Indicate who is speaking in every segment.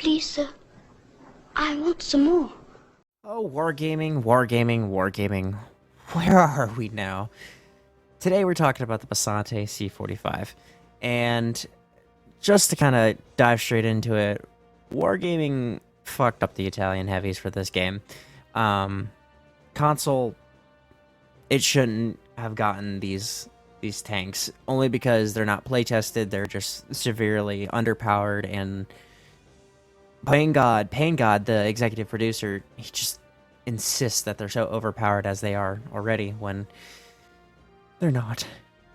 Speaker 1: Please, sir, I want some more.
Speaker 2: Oh, wargaming, wargaming, wargaming. Where are we now? Today we're talking about the Bisonte C45. And just to kind of dive straight into it, wargaming fucked up the Italian heavies for this game. Console, it shouldn't have gotten these tanks, only because they're not play tested, they're just severely underpowered, and Payne God, the executive producer, he just insists that they're so overpowered as they are already when they're not.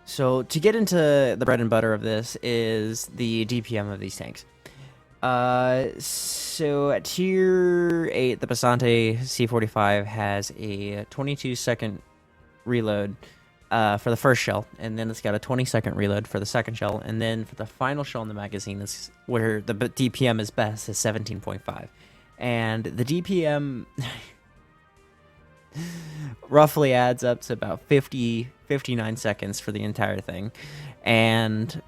Speaker 2: So to get into the bread and butter of this is the DPM of these tanks. So at tier 8, the Bisonte C45 has a 22-second reload for the first shell, and then it's got a 20-second reload for the second shell, and then for the final shell in the magazine is where the DPM is best, is 17.5. And the DPM roughly adds up to about 59 seconds for the entire thing. And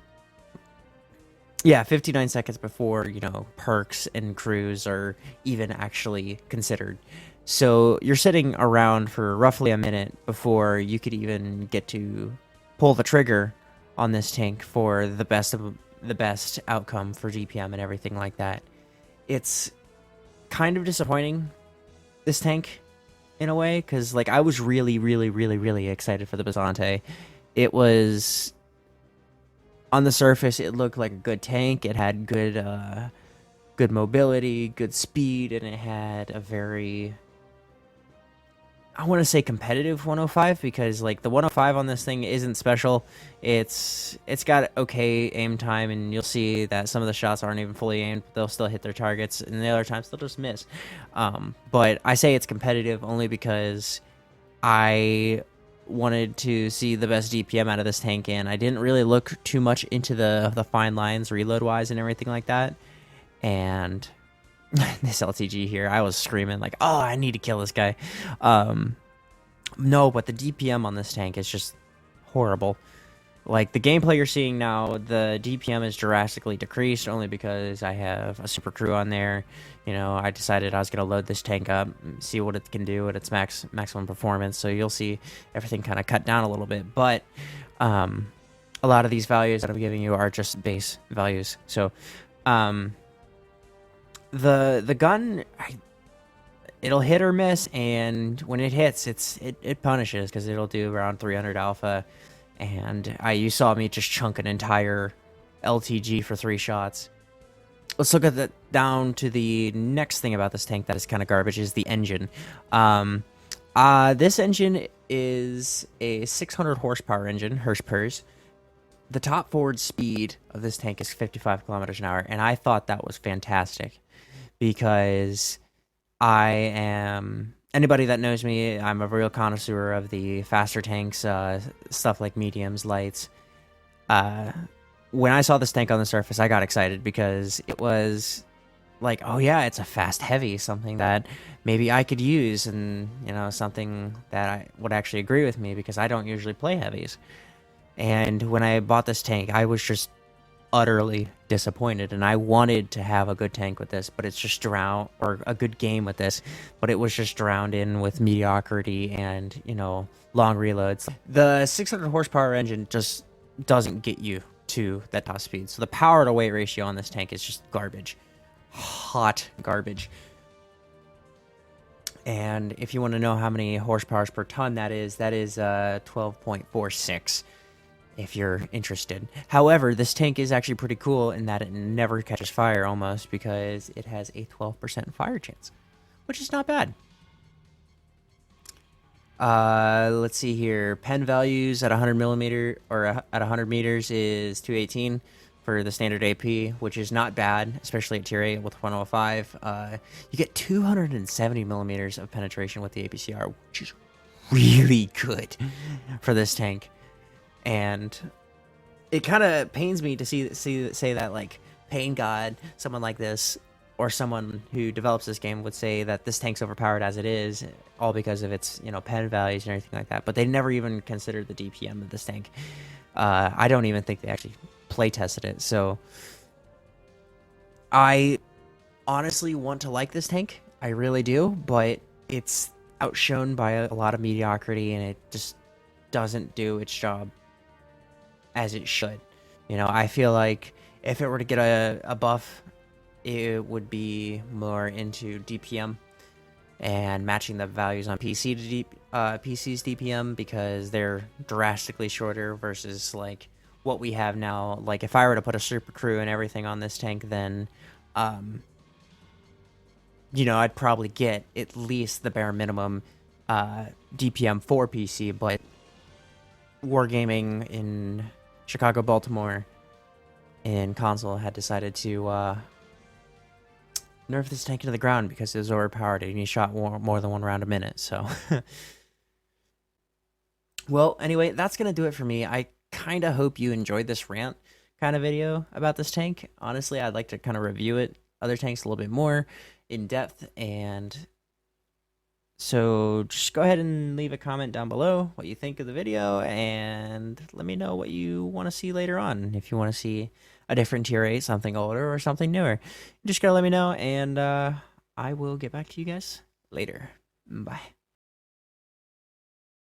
Speaker 2: yeah, 59 seconds before, perks and crews are even actually considered. So you're sitting around for roughly a minute before you could even get to pull the trigger on this tank for the best outcome for DPM and everything like that. It's kind of disappointing, this tank, in a way, because I was really excited for the Bisonte. It was, on the surface, it looked like a good tank. It had good mobility, good speed, and it had a very, I want to say, competitive 105, because the 105 on this thing isn't special. It's got okay aim time, and you'll see that some of the shots aren't even fully aimed. They'll still hit their targets, and the other times they'll just miss. But I say it's competitive only because I wanted to see the best DPM out of this tank, and I didn't really look too much into the fine lines reload wise and everything like that. And this LTG here, I was screaming oh, I need to kill this guy. No, but the DPM on this tank is just horrible. The gameplay you're seeing now, the DPM is drastically decreased only because I have a super crew on there. I decided I was going to load this tank up, see what it can do at its maximum performance. So you'll see everything kind of cut down a little bit. But a lot of these values that I'm giving you are just base values. So the gun, it'll hit or miss, and when it hits, it punishes, because it'll do around 300 alpha. And you saw me just chunk an entire LTG for 3 shots. Let's look at that down to the next thing about this tank that is kind of garbage, is the engine. This engine is a 600 horsepower engine, Hirschpers. The top forward speed of this tank is 55 kilometers an hour, and I thought that was fantastic, because anybody that knows me, I'm a real connoisseur of the faster tanks, stuff like mediums, lights. When I saw this tank on the surface, I got excited, because it was oh yeah, it's a fast heavy, something that maybe I could use, and something that would actually agree with me, because I don't usually play heavies. And when I bought this tank, I was just utterly disappointed, and I wanted to have a good tank with this, but it's just drowned, or a good game with this, but it was just drowned in with mediocrity and long reloads. The 600 horsepower engine just doesn't get you to that top speed, so the power to weight ratio on this tank is just garbage, hot garbage. And if you want to know how many horsepowers per ton that is 12.46. if you're interested. However, this tank is actually pretty cool in that it never catches fire, almost, because it has a 12% fire chance, which is not bad. Let's see here. Pen values at 100 millimeter, or at 100 meters, is 218 for the standard AP, which is not bad, especially at tier 8 with 105. You get 270 millimeters of penetration with the APCR, which is really good for this tank. And it kind of pains me to say that Payne God, someone like this, or someone who develops this game, would say that this tank's overpowered as it is, all because of its pen values and everything like that. But they never even considered the DPM of this tank. I don't even think they actually play tested it. So I honestly want to like this tank. I really do, but it's outshone by a lot of mediocrity, and it just doesn't do its job as it should. You know, I feel like if it were to get a buff, it would be more into DPM and matching the values on PC's DPM, because they're drastically shorter versus like what we have now. Like if I were to put a super crew and everything on this tank, then you know, I'd probably get at least the bare minimum DPM for PC, but Wargaming in Chicago, Baltimore, and console had decided to nerf this tank into the ground because it was overpowered and he shot more than one round a minute. So, well, anyway, that's gonna do it for me. I kind of hope you enjoyed this rant kind of video about this tank. Honestly, I'd like to kind of review other tanks a little bit more in depth, and so just go ahead and leave a comment down below what you think of the video, and let me know what you want to see later on. If you want to see a different tier 8, something older, or something newer, just gotta let me know, and I will get back to you guys later. Bye.